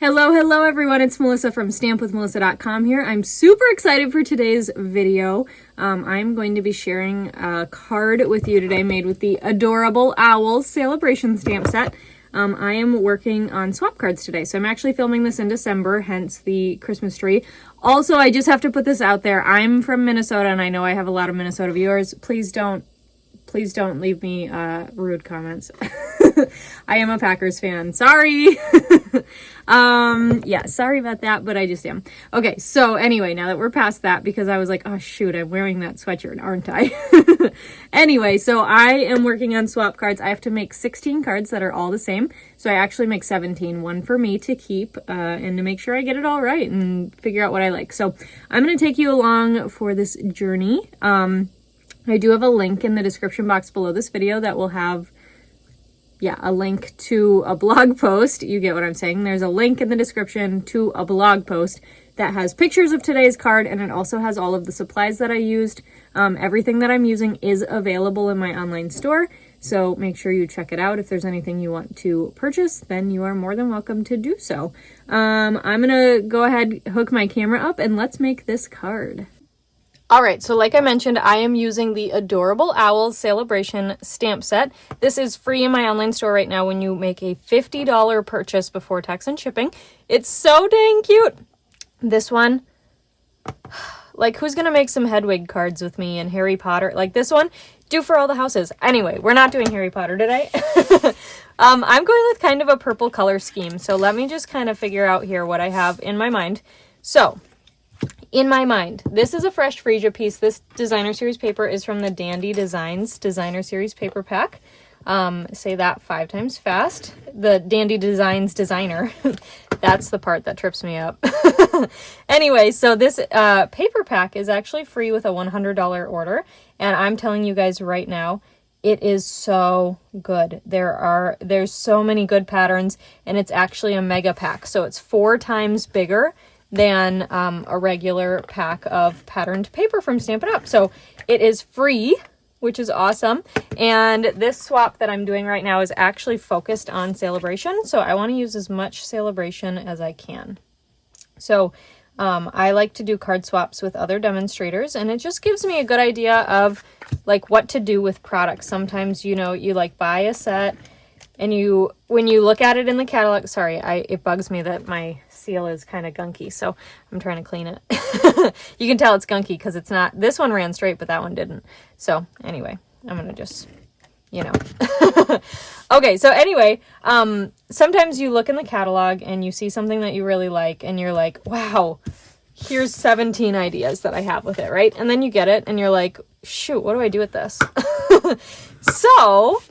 Hello everyone, it's Melissa from stampwithmelissa.com here. I'm super excited for today's video. I'm going to be sharing a card with you today made with the Adorable Owls Sale-a-Bration stamp set. I am working on swap cards today, so I'm actually filming this in December, hence the Christmas tree. Also, I just have to put this out there. I'm from Minnesota, and I know I have a lot of Minnesota viewers. Please don't leave me rude comments. I am a Packers fan. Sorry. Yeah, sorry about that, but I just am. Okay, so anyway, now that we're past that, because I was like, oh shoot, I'm wearing that sweatshirt, aren't I? Anyway, so I am working on swap cards. I have to make 16 cards that are all the same. So I actually make 17, one for me to keep, and to make sure I get it all right and figure out what I like. So I'm going to take you along for this journey. I do have a link in the description box below this video that will have, a link to a blog post. You get what I'm saying. There's a link in the description to a blog post that has pictures of today's card, and it also has all of the supplies that I used. Everything that I'm using is available in my online store, so make sure you check it out. If there's anything you want to purchase, then you are more than welcome to do so. I'm gonna go ahead, hook my camera up, and let's make this card. All right, so like I mentioned, I am using the Adorable Owls Sale-a-Bration stamp set. This is free in my online store right now when you make a $50 purchase before tax and shipping. It's so dang cute. This one, like, who's gonna make some Hedwig cards with me and Harry Potter? Like this one, do for all the houses. Anyway, we're not doing Harry Potter today. I'm going with kind of a purple color scheme, so let me just kind of figure out here what I have in my mind. So, in my mind, this is a fresh freesia piece. This designer series paper is from the Dandy Designs designer series paper pack. Say that 5 times fast. The Dandy Designs designer. That's the part that trips me up. Anyway, so this paper pack is actually free with a $100 order. And I'm telling you guys right now, it is so good. There's so many good patterns, and it's actually a mega pack. So it's 4 times bigger than a regular pack of patterned paper from Stampin' Up. So it is free, which is awesome. And this swap that I'm doing right now is actually focused on Sale-a-Bration. So I want to use as much Sale-a-Bration as I can. So I like to do card swaps with other demonstrators, and it just gives me a good idea of like what to do with products. Sometimes, you know, you like buy a set, and when you look at it in the catalog, sorry, it bugs me that my seal is kind of gunky, so I'm trying to clean it. You can tell it's gunky because it's not, this one ran straight, but that one didn't. So anyway, I'm going to just, you know. Okay, so anyway, sometimes you look in the catalog and you see something that you really like, and you're like, wow, here's 17 ideas that I have with it, right? And then you get it and you're like, shoot, what do I do with this? So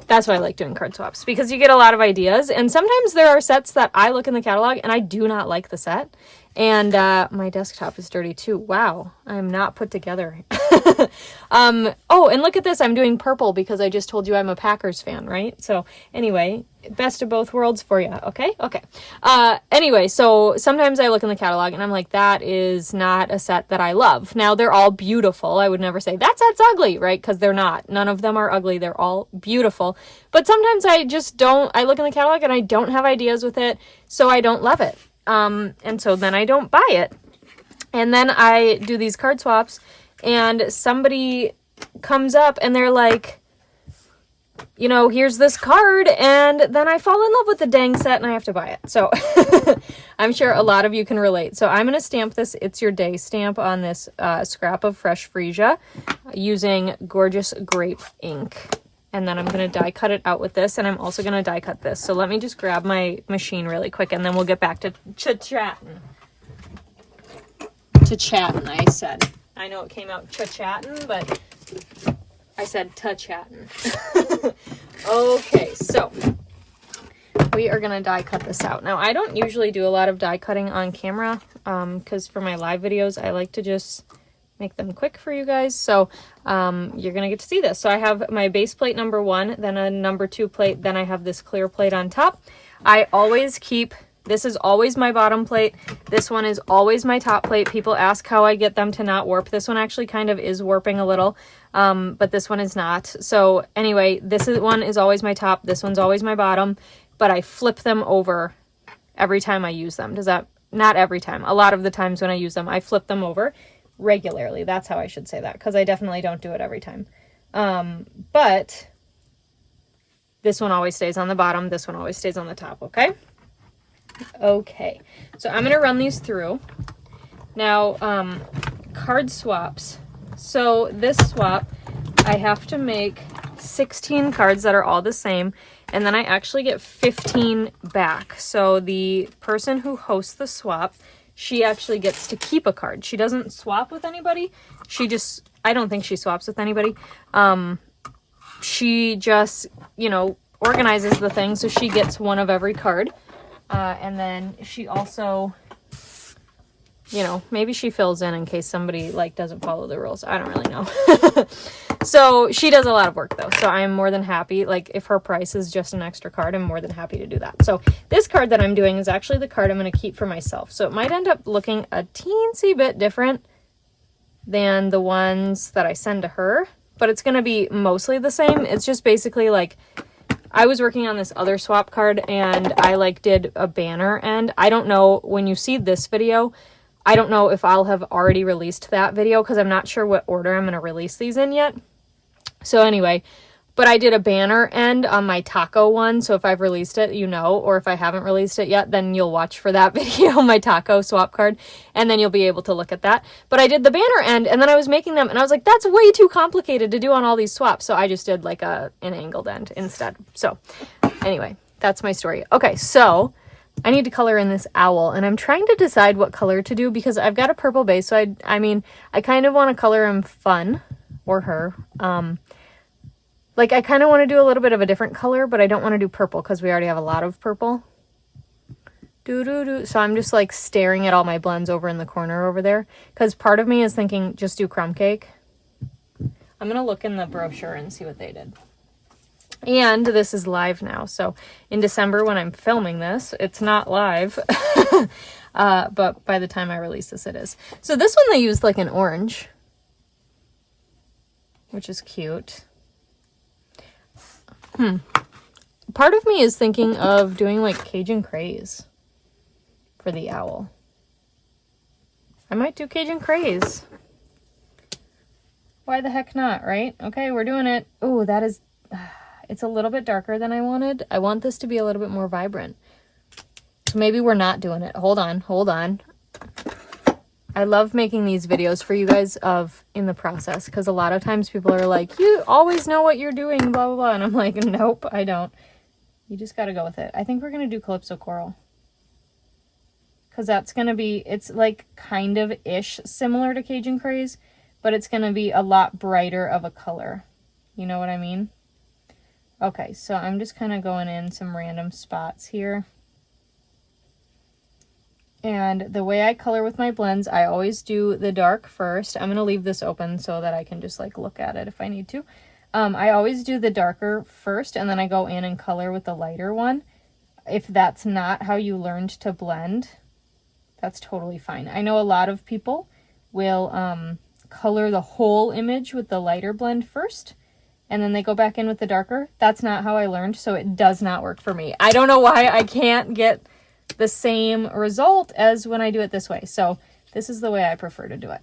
that's why I like doing card swaps, because you get a lot of ideas. And sometimes there are sets that I look in the catalog and I do not like the set. And my desktop is dirty too. Wow, I'm not put together. Oh, and look at this. I'm doing purple because I just told you I'm a Packers fan, right? So anyway, best of both worlds for you. Okay. Anyway, so sometimes I look in the catalog and I'm like, that is not a set that I love. Now, they're all beautiful. I would never say that set's ugly, right? Because they're not. None of them are ugly. They're all beautiful. But sometimes I just don't, I look in the catalog and I don't have ideas with it, so I don't love it. And so then I don't buy it. And then I do these card swaps, and somebody comes up and they're like, you know, here's this card, and then I fall in love with the dang set and I have to buy it. So I'm sure a lot of you can relate. So I'm going to stamp this It's Your Day stamp on this scrap of fresh freesia using gorgeous grape ink. And then I'm going to die cut it out with this, and I'm also going to die cut this. So let me just grab my machine really quick, and then we'll get back to chatting. To chatting, I said. I know it came out chatting, but I said chatting. Okay, so we are going to die cut this out. Now, I don't usually do a lot of die cutting on camera, because for my live videos, I like to just make them quick for you guys. So you're gonna get to see this. So I have my base plate number 1, then a number 2 plate, then I have this clear plate on top. I always keep, this is always my bottom plate, this one is always my top plate. People ask how I get them to not warp. This one actually kind of is warping a little, but this one is not. So anyway, one is always my top, this one's always my bottom, but I flip them over every time I use them. Does that, not every time, a lot of the times when I use them, I flip them over regularly. That's how I should say that, because I definitely don't do it every time. But this one always stays on the bottom. This one always stays on the top, okay? Okay, so I'm going to run these through. Now, card swaps. So this swap, I have to make 16 cards that are all the same, and then I actually get 15 back. So the person who hosts the swap, she actually gets to keep a card. She doesn't swap with anybody. She just, I don't think she swaps with anybody. She just, you know, organizes the thing, so she gets one of every card. And then she also, you know, maybe she fills in case somebody like doesn't follow the rules. I don't really know. So she does a lot of work though. So I'm more than happy, like if her price is just an extra card, I'm more than happy to do that. So this card that I'm doing is actually the card I'm going to keep for myself. So it might end up looking a teensy bit different than the ones that I send to her, but it's going to be mostly the same. It's just basically like, I was working on this other swap card and I like did a banner, and I don't know, when you see this video, I don't know if I'll have already released that video because I'm not sure what order I'm going to release these in yet. So anyway, but I did a banner end on my taco one. So if I've released it, you know, or if I haven't released it yet, then you'll watch for that video, my taco swap card, and then you'll be able to look at that. But I did the banner end, and then I was making them, and I was like, that's way too complicated to do on all these swaps. So I just did like an angled end instead. So anyway, that's my story. Okay, so I need to color in this owl, and I'm trying to decide what color to do because I've got a purple base. So I mean, I kind of want to color him fun, or her. Like I kind of want to do a little bit of a different color, but I don't want to do purple because we already have a lot of purple. So I'm just like staring at all my blends over in the corner over there because part of me is thinking just do crumb cake. I'm going to look in the brochure and see what they did. And this is live now. So in December when I'm filming this, it's not live, but by the time I release this, it is. So this one they used like an orange, which is cute. Part of me is thinking of doing like Cajun Craze for the owl. I might do Cajun Craze. Why the heck not, right? Okay, we're doing it. Oh, that is, it's a little bit darker than I wanted. I want this to be a little bit more vibrant. So maybe we're not doing it. Hold on. I love making these videos for you guys of in the process, because a lot of times people are like, you always know what you're doing, blah, blah, blah. And I'm like, nope, I don't. You just got to go with it. I think we're going to do Calypso Coral. Because that's going to be, it's like kind of ish similar to Cajun Craze, but it's going to be a lot brighter of a color. You know what I mean? Okay, so I'm just kind of going in some random spots here. And the way I color with my blends, I always do the dark first. I'm going to leave this open so that I can just like look at it if I need to. I always do the darker first, and then I go in and color with the lighter one. If that's not how you learned to blend, that's totally fine. I know a lot of people will color the whole image with the lighter blend first, and then they go back in with the darker. That's not how I learned, so it does not work for me. I don't know why I can't get the same result as when I do it this way. So this is the way I prefer to do it.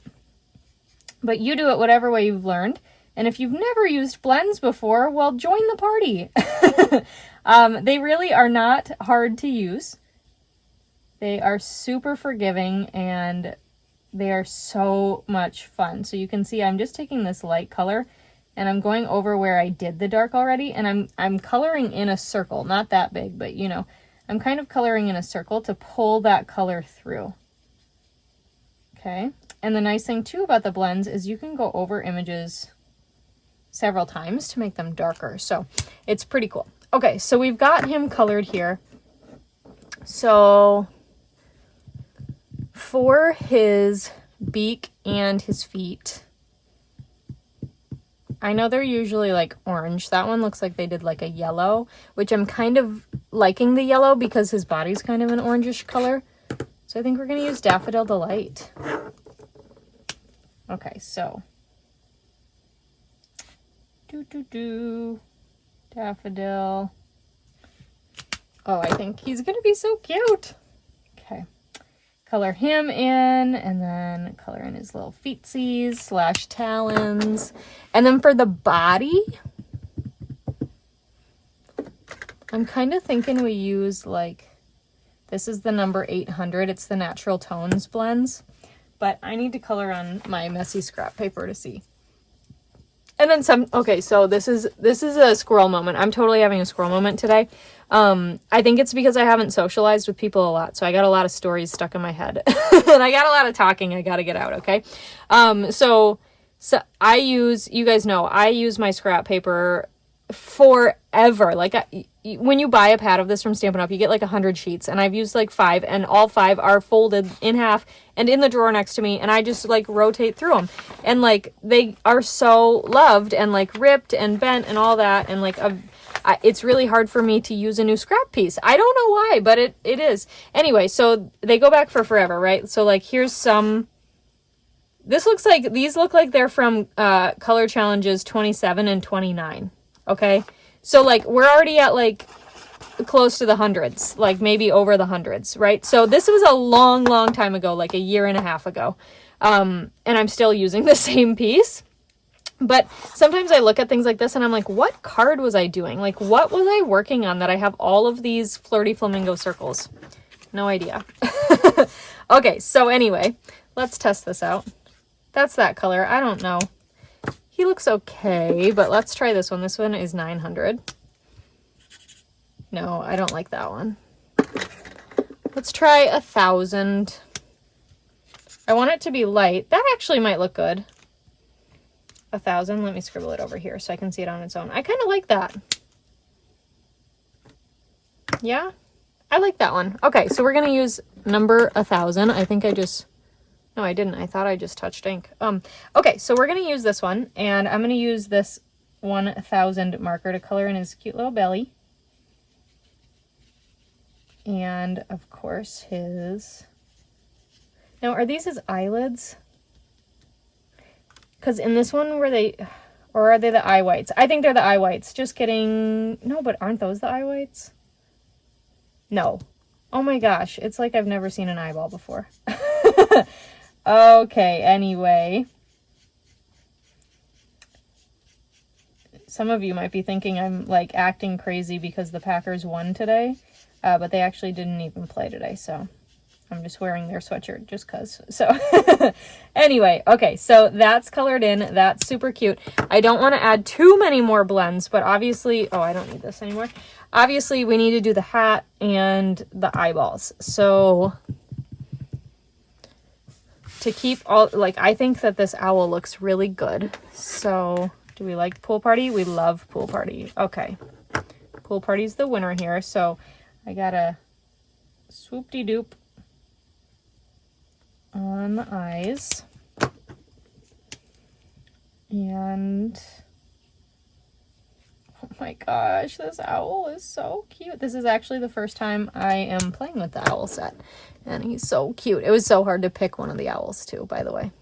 But you do it whatever way you've learned. And if you've never used blends before, well, join the party. They really are not hard to use. They are super forgiving and they are so much fun. So you can see I'm just taking this light color and I'm going over where I did the dark already, and I'm coloring in a circle, not that big, but you know, I'm kind of coloring in a circle to pull that color through. Okay, and the nice thing too about the blends is you can go over images several times to make them darker. So it's pretty cool. Okay, so we've got him colored here. So for his beak and his feet, I know they're usually like orange. That one looks like they did like a yellow, which I'm kind of liking the yellow because his body's kind of an orangish color. So I think we're going to use Daffodil Delight. Okay, so Daffodil. Oh, I think he's going to be so cute. color him in, and then color in his little feetsies / talons. And then for the body, I'm kind of thinking we use like, this is the number 800. It's the Natural Tones blends, but I need to color on my messy scrap paper to see. And then some, okay, so this is a squirrel moment. I'm totally having a squirrel moment today. I think it's because I haven't socialized with people a lot, so I got a lot of stories stuck in my head. And I got a lot of talking I gotta get out, okay? So I use, you guys know, I use my scrap paper forever. Like, when you buy a pad of this from Stampin' Up, you get like 100 sheets, and I've used like 5, and all 5 are folded in half and in the drawer next to me, and I just like rotate through them, and like they are so loved and like ripped and bent and all that, and like it's really hard for me to use a new scrap piece. I don't know why, but it is. Anyway, so they go back for forever, right? So like, here's some. These look like they're from Color Challenges 27 and 29. Okay, so like we're already at like close to the hundreds, like maybe over the hundreds, right? So this was a long time ago, like a year and a half ago, and I'm still using the same piece. But sometimes I look at things like this and I'm like, what card was I doing? Like, what was I working on that I have all of these flirty flamingo circles? No idea. Okay, so anyway, let's test this out. That's that color. I don't know. He looks okay, but let's try this one. This one is 900. No, I don't like that one. Let's try 1,000. I want it to be light. That actually might look good. 1,000. Let me scribble it over here so I can see it on its own. I kind of like that. Yeah, I like that one. Okay, so we're going to use number 1,000. I think I just... No, I didn't. I thought I just touched ink. Okay, so we're going to use this one, and I'm going to use this 1,000 marker to color in his cute little belly. And, of course, his... Now, are these his eyelids? Because in this one, were they... Or are they the eye whites? I think they're the eye whites. Just kidding. No, but aren't those the eye whites? No. Oh my gosh. It's like I've never seen an eyeball before. Okay, anyway. Some of you might be thinking I'm like acting crazy because the Packers won today, but they actually didn't even play today, so I'm just wearing their sweatshirt just cuz. So anyway, okay, so that's colored in. That's super cute. I don't want to add too many more blends, but obviously, oh, I don't need this anymore. Obviously, we need to do the hat and the eyeballs. So to keep all, like, I think that this owl looks really good. So do we like Pool Party? We love Pool Party. Okay. Pool Party's the winner here. So I got a swoop-de-doop on the eyes. And oh my gosh, this owl is so cute. This is actually the first time I am playing with the owl set. And he's so cute. It was so hard to pick one of the owls too, by the way.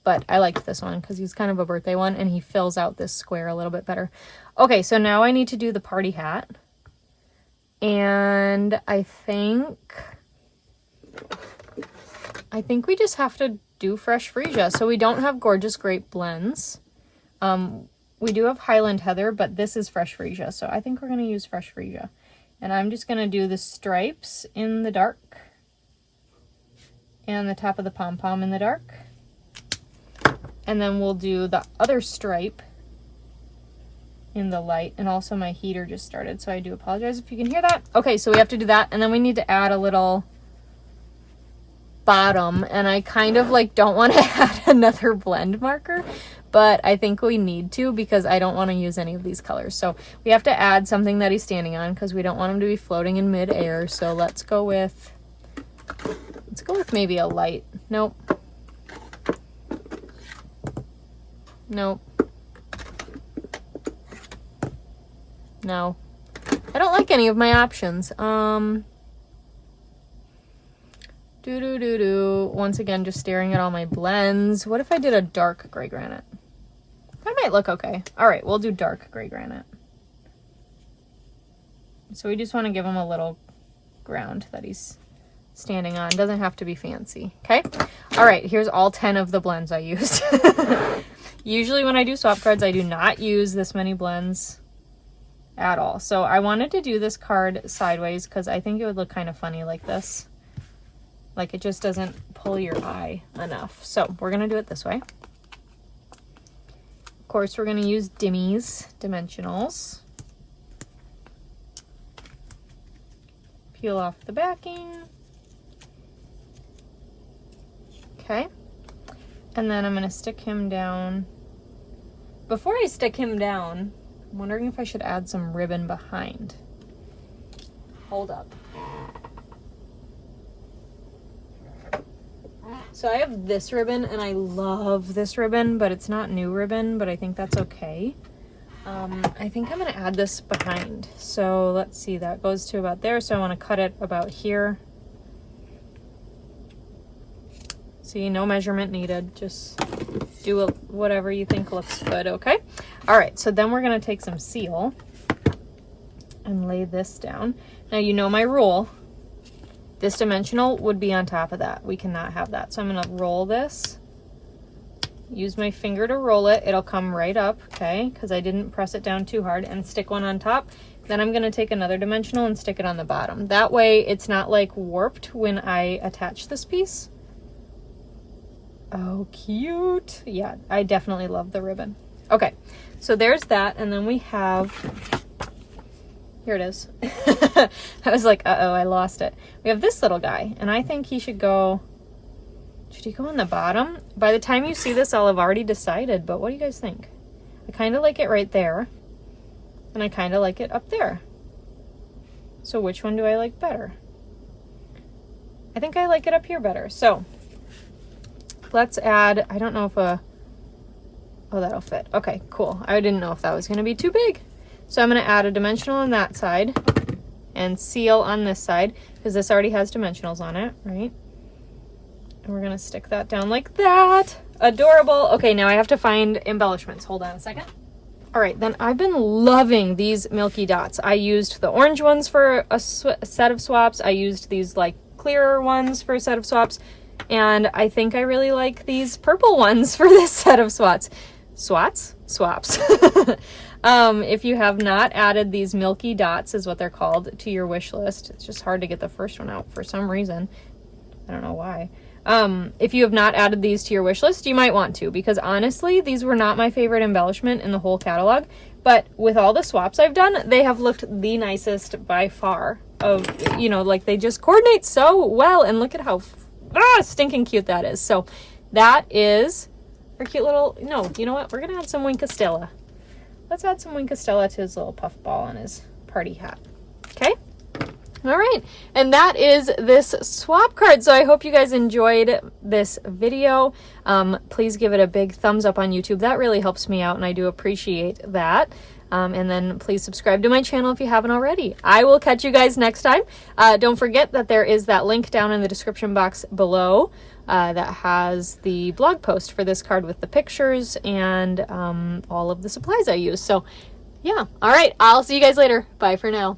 But I liked this one because he's kind of a birthday one and he fills out this square a little bit better. Okay, so now I need to do the party hat. And I think we just have to do Fresh Freesia. So we don't have Gorgeous Grape blends. We do have Highland Heather, but this is Fresh Freesia. So I think we're going to use Fresh Freesia. And I'm just going to do the stripes in the dark. And the top of the pom-pom in the dark. And then we'll do the other stripe in the light. And also my heater just started, so I do apologize if you can hear that. Okay, so we have to do that. And then we need to add a little bottom. And I kind of like don't want to add another blend marker, but I think we need to because I don't want to use any of these colors. So we have to add something that he's standing on because we don't want him to be floating in mid-air. So let's go with maybe a light. Nope. Nope. No. I don't like any of my options. Once again, just staring at all my blends. What if I did a dark gray granite? That might look okay. All right, we'll do dark gray granite. So we just want to give him a little ground that he's standing on. Doesn't have to be fancy. Okay. All right. Here's all 10 of the blends I used. Usually when I do swap cards, I do not use this many blends at all. So I wanted to do this card sideways because I think it would look kind of funny like this. Like it just doesn't pull your eye enough. So we're going to do it this way. Of course, we're going to use Dimmies dimensionals. Peel off the backing. Okay. And then I'm going to stick him down. Before I stick him down, I'm wondering if I should add some ribbon behind. Hold up. So I have this ribbon, and I love this ribbon, but it's not new ribbon, but I think that's okay. I think I'm going to add this behind. So let's see, that goes to about there. So I want to cut it about here. See, no measurement needed. Just do whatever you think looks good, okay? All right, so then we're going to take some seal and lay this down. Now, you know my rule. This dimensional would be on top of that. We cannot have that. So I'm going to roll this. Use my finger to roll it. It'll come right up, okay? Because I didn't press it down too hard, and stick one on top. Then I'm going to take another dimensional and stick it on the bottom. That way it's not like warped when I attach this piece. Oh, cute. Yeah, I definitely love the ribbon. Okay, so there's that. And then we have, here it is. I was like, uh-oh, I lost it. We have this little guy, and I think he should go on the bottom? By the time you see this, I'll have already decided, but what do you guys think? I kind of like it right there, and I kind of like it up there. So which one do I like better? I think I like it up here better. So let's add, I don't know if oh, that'll fit. Okay, cool. I didn't know if that was going to be too big. So I'm going to add a dimensional on that side and seal on this side because this already has dimensionals on it, right? And we're going to stick that down like that. Adorable. Okay, now I have to find embellishments. Hold on a second. All right, then I've been loving these Milky Dots. I used the orange ones for a set of swaps. I used these like clearer ones for a set of swaps. And I think I really like these purple ones for this set of swaps. Swaps. If you have not added these Milky Dots, is what they're called, to your wish list, it's just hard to get the first one out for some reason. I don't know why. If you have not added these to your wish list, you might want to, because honestly, these were not my favorite embellishment in the whole catalog. But with all the swaps I've done, they have looked the nicest by far. Like they just coordinate so well, and look at how stinking cute that is. So that is our cute little, no, you know what? We're going to add some Wink Stella. Let's add some Wink Stella to his little puff ball on his party hat. Okay? All right. And that is this swap card. So I hope you guys enjoyed this video. Please give it a big thumbs up on YouTube. That really helps me out, and I do appreciate that. And then please subscribe to my channel if you haven't already. I will catch you guys next time. Don't forget that there is that link down in the description box below that has the blog post for this card with the pictures and all of the supplies I use. So yeah, all right, I'll see you guys later. Bye for now.